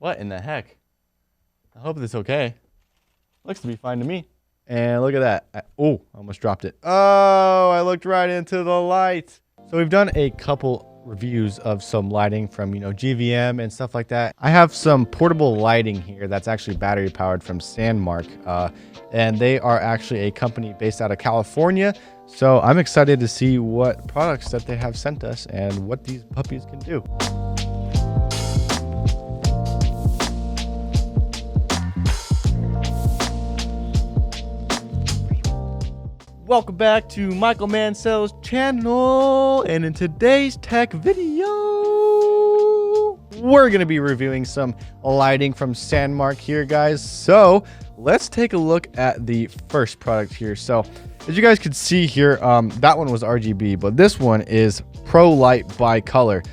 What in the heck? I hope this is okay. Looks to be fine to me. And look at that. Oh, I almost dropped it. Oh, I looked right into the light. So we've done a couple reviews of some lighting from, GVM and stuff like that. I have some portable lighting here that's actually battery powered from Sandmarc. And they are actually a company based out of California. So I'm excited to see what products that they have sent us and what these puppies can do. Welcome back to Michael Mansell's channel, and in today's tech video, we're going to be reviewing some lighting from Sandmarc here, guys. So let's take a look at the first product here. So as you guys can see here, that one was RGB, but this one is Pro Light Bicolor.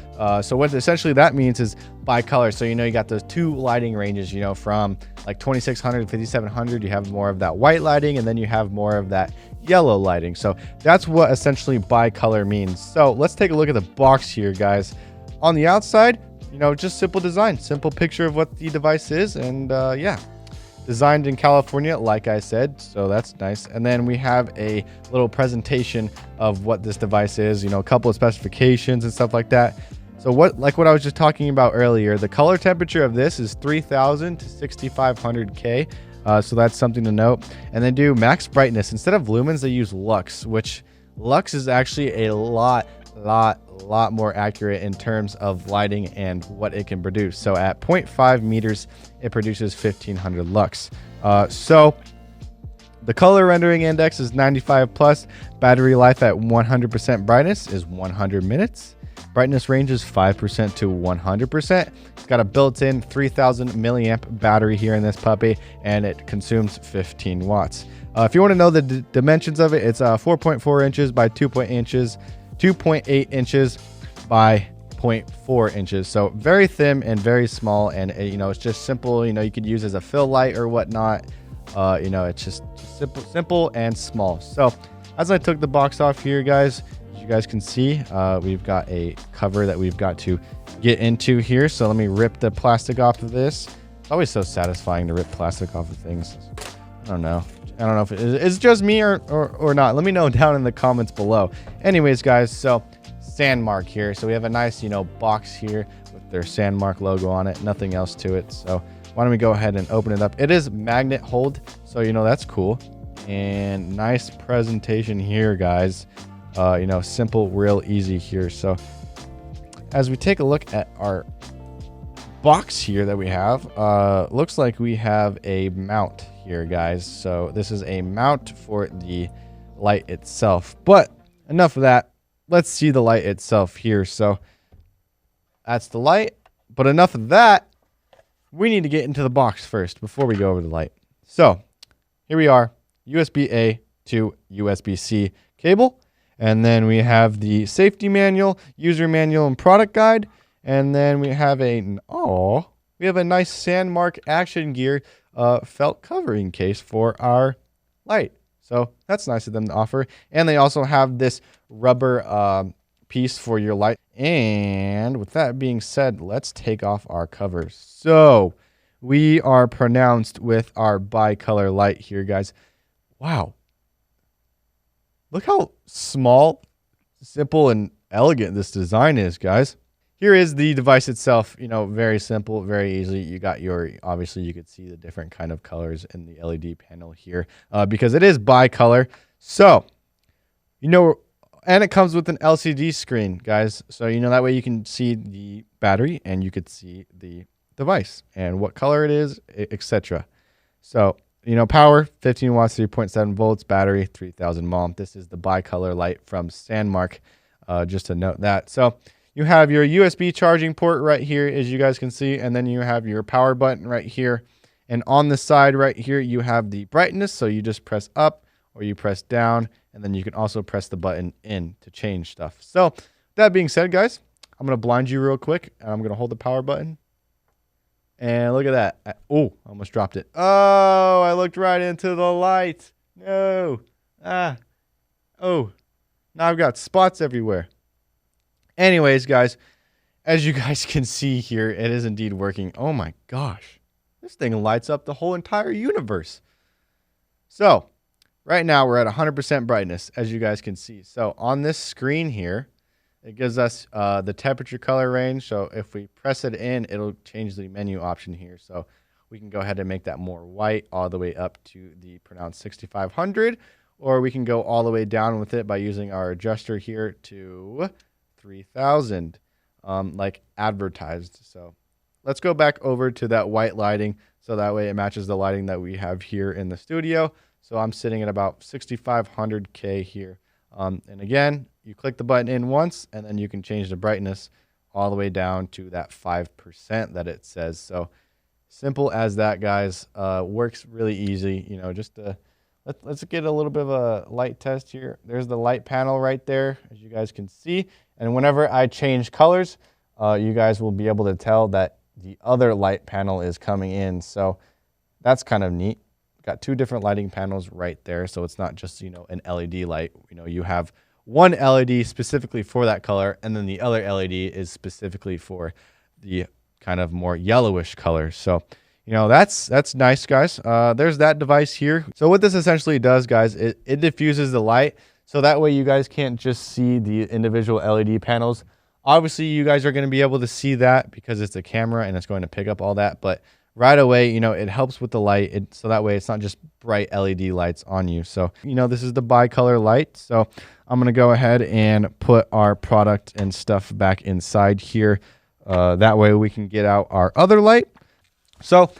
So what essentially that means is bicolor. So, you got those two lighting ranges, from like 2600 to 5700, you have more of that white lighting, and then you have more of that yellow lighting. So that's what essentially bicolor means. So let's take a look at the box here, guys. On the outside, just simple design, simple picture of what the device is. And yeah, designed in California, like I said, so that's nice. And then we have a little presentation of what this device is, a couple of specifications and stuff like that. So like what I was just talking about earlier, the color temperature of this is 3000 to 6500 K. So that's something to note. And then do max brightness. Instead of lumens, they use lux, which lux is actually a lot more accurate in terms of lighting and what it can produce. So at 0.5 meters, it produces 1500 lux. So the color rendering index is 95 plus. Battery life at 100% brightness is 100 minutes. Brightness range is 5% to 100%. It's got a built-in 3000 milliamp battery here in this puppy, and it consumes 15 watts. If you want to know the dimensions of it, it's 4.4 inches by 2.8 inches by 0.4 inches. So very thin and very small, and it's just simple. You could use as a fill light or whatnot. It's just simple and small. So as I took the box off here, guys, you guys can see we've got a cover that we've got to get into here. So let me rip the plastic off of this. It's always so satisfying to rip plastic off of things. I don't know if it's just me or not. Let me know down in the comments below. Anyways, guys, so Sandmarc here. So we have a nice box here with their Sandmarc logo on it, nothing else to it. So why don't we go ahead and open it up. It is magnet hold, so that's cool. And nice presentation here, guys. Simple, real easy here. So as we take a look at our box here that we have, looks like we have a mount here, guys. So this is a mount for the light itself, but enough of that. Let's see the light itself here. So that's the light, but enough of that. We need to get into the box first before we go over the light. So here we are, USB-A to USB-C cable. And then we have the safety manual, user manual, and product guide. And then we have a nice Sandmarc Action Gear felt covering case for our light. So that's nice of them to offer. And they also have this rubber piece for your light. And with that being said, let's take off our covers. So we are pronounced with our bicolor light here, guys. Wow. Look how small, simple, and elegant this design is, guys. Here is the device itself, very simple, very easy. You got obviously you could see the different kind of colors in the LED panel here because it is bicolor. So, and it comes with an LCD screen, guys. So, that way you can see the battery and you could see the device and what color it is, etc. So, power 15 watts, 3.7 volts, battery 3000 mAh. This is the bicolor light from Sandmarc, just to note that. So you have your USB charging port right here, as you guys can see, and then you have your power button right here. And on the side right here, you have the brightness. So you just press up or you press down, and then you can also press the button in to change stuff. So that being said, guys, I'm going to blind you real quick, and I'm going to hold the power button. And look at that. I almost dropped it. Oh, I looked right into the light. No. Oh, now I've got spots everywhere. Anyways, guys, as you guys can see here, it is indeed working. Oh my gosh, this thing lights up the whole entire universe. So right now we're at 100% brightness, as you guys can see. So on this screen here, it gives us the temperature color range. So if we press it in, it'll change the menu option here. So we can go ahead and make that more white all the way up to the pronounced 6500, or we can go all the way down with it by using our adjuster here to 3000, like advertised. So let's go back over to that white lighting, so that way it matches the lighting that we have here in the studio. So I'm sitting at about 6500K here. And again, you click the button in once, and then you can change the brightness all the way down to that 5% that it says. So simple as that, guys. Works really easy. You know, just let's get a little bit of a light test here. There's the light panel right there, as you guys can see. And whenever I change colors, you guys will be able to tell that the other light panel is coming in. So that's kind of neat. Got two different lighting panels right there, so it's not just, you know, an LED light. You know, you have one LED specifically for that color, and then the other LED is specifically for the kind of more yellowish color. So, you know, that's nice, guys. There's that device here. So what this essentially does, guys, it diffuses the light, so that way you guys can't just see the individual LED panels. Obviously, you guys are going to be able to see that because it's a camera and it's going to pick up all that, but right away, you know, it helps with the light, so that way it's not just bright LED lights on you. So, you know, this is the bicolor light. So I'm going to go ahead and put our product and stuff back inside here. That way we can get out our other light. So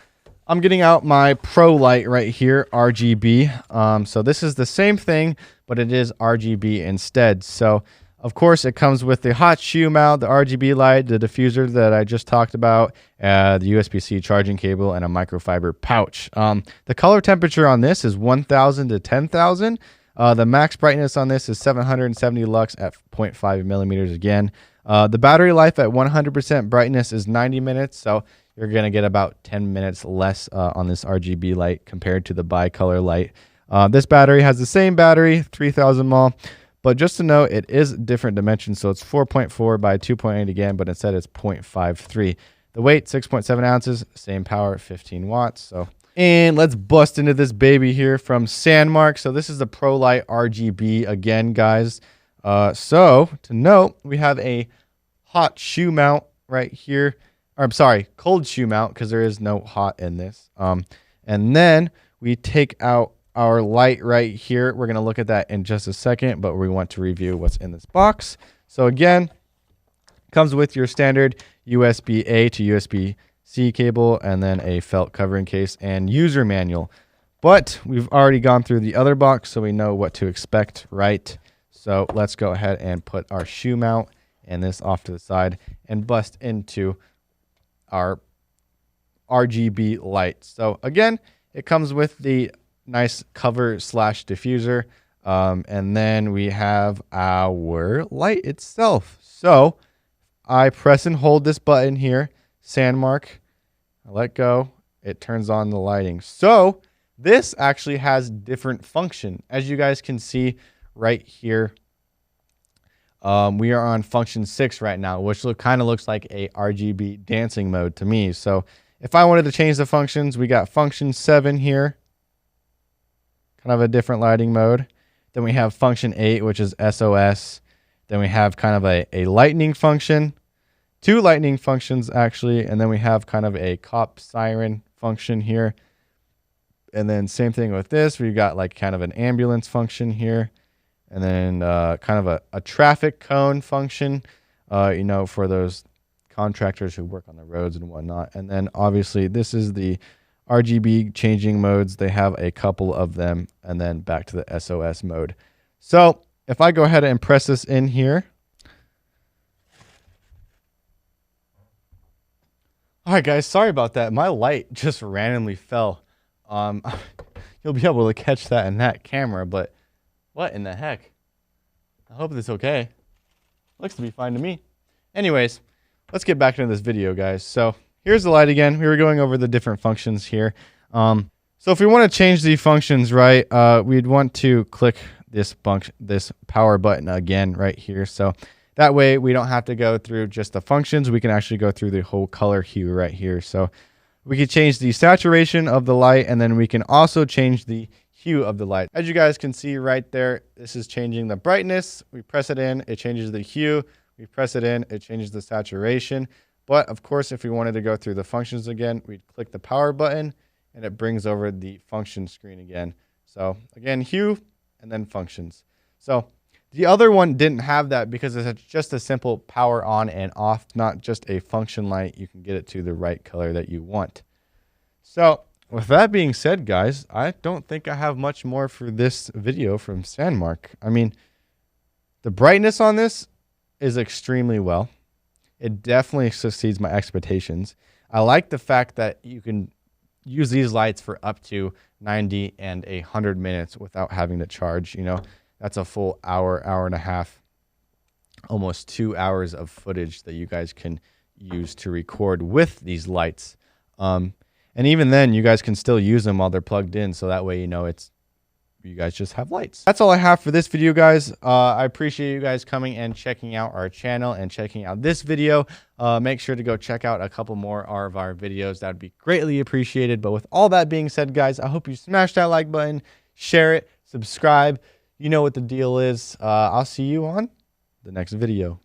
I'm getting out my Pro light right here, RGB. So this is the same thing, but it is RGB instead. So of course, it comes with the hot shoe mount, the RGB light, the diffuser that I just talked about, the USB-C charging cable, and a microfiber pouch. The color temperature on this is 1000 to 10,000. The max brightness on this is 770 lux at 0.5 millimeters again. The battery life at 100% brightness is 90 minutes, so you're going to get about 10 minutes less on this RGB light compared to the bicolor light. This battery has the same battery, 3000 mAh. But just to note, it is different dimensions, so it's 4.4 by 2.8 again, but instead it's 0.53. The weight, 6.7 ounces, same power, 15 watts. So, and let's bust into this baby here from Sandmarc. So this is the Pro Light RGB again, guys. So to note, we have a hot shoe mount right here. Or I'm sorry, cold shoe mount, because there is no hot in this. And then we take out our light right here. We're going to look at that in just a second, but we want to review what's in this box. So again, comes with your standard USB-A to USB-C cable, and then a felt covering case and user manual. But we've already gone through the other box, so we know what to expect, right? So let's go ahead and put our shoe mount and this off to the side and bust into our RGB light. So again, it comes with the nice cover slash diffuser, and then we have our light itself. So I press and hold this button here, Sandmarc, I let go, it turns on the lighting. So this actually has different function, as you guys can see right here. We are on function 6 right now, which kind of looks like a RGB dancing mode to me. So if I wanted to change the functions, we got function 7 here, kind of a different lighting mode. Then we have function 8, which is SOS. Then we have kind of a lightning function, 2 lightning functions actually, and then we have kind of a cop siren function here. And then same thing with this, we've got like kind of an ambulance function here, and then kind of a traffic cone function, you know, for those contractors who work on the roads and whatnot. And then obviously this is the RGB changing modes. They have a couple of them, and then back to the SOS mode. So if I go ahead and press this in here. All right, guys, sorry about that. My light just randomly fell. You'll be able to catch that in that camera, but what in the heck? I hope this is okay. Looks to be fine to me. Anyways, let's get back into this video, guys. So here's the light again. We were going over the different functions here. So if we want to change the functions, right, we'd want to click this power button again right here. So That way we don't have to go through just the functions. We can actually go through the whole color hue right here. So we can change the saturation of the light, and then we can also change the hue of the light. As you guys can see right there, this is changing the brightness. We press it in, it changes the hue. We press it in, it changes the saturation. But of course, if we wanted to go through the functions again, we'd click the power button and it brings over the function screen again. So again, hue and then functions. So the other one didn't have that because it's just a simple power on and off, not just a function light. You can get it to the right color that you want. So with that being said, guys, I don't think I have much more for this video from Sandmarc. I mean, the brightness on this is extremely well. It definitely exceeds my expectations. I like the fact that you can use these lights for up to 90 and 100 minutes without having to charge. You know, that's a full hour, hour and a half, almost 2 hours of footage that you guys can use to record with these lights. And even then, you guys can still use them while they're plugged in. So that way, you know, you guys just have lights. That's all I have for this video, guys. I appreciate you guys coming and checking out our channel and checking out this video. Make sure to go check out a couple more of our videos. That would be greatly appreciated. But with all that being said, guys, I hope you smash that like button, share it, subscribe. You know what the deal is. I'll see you on the next video.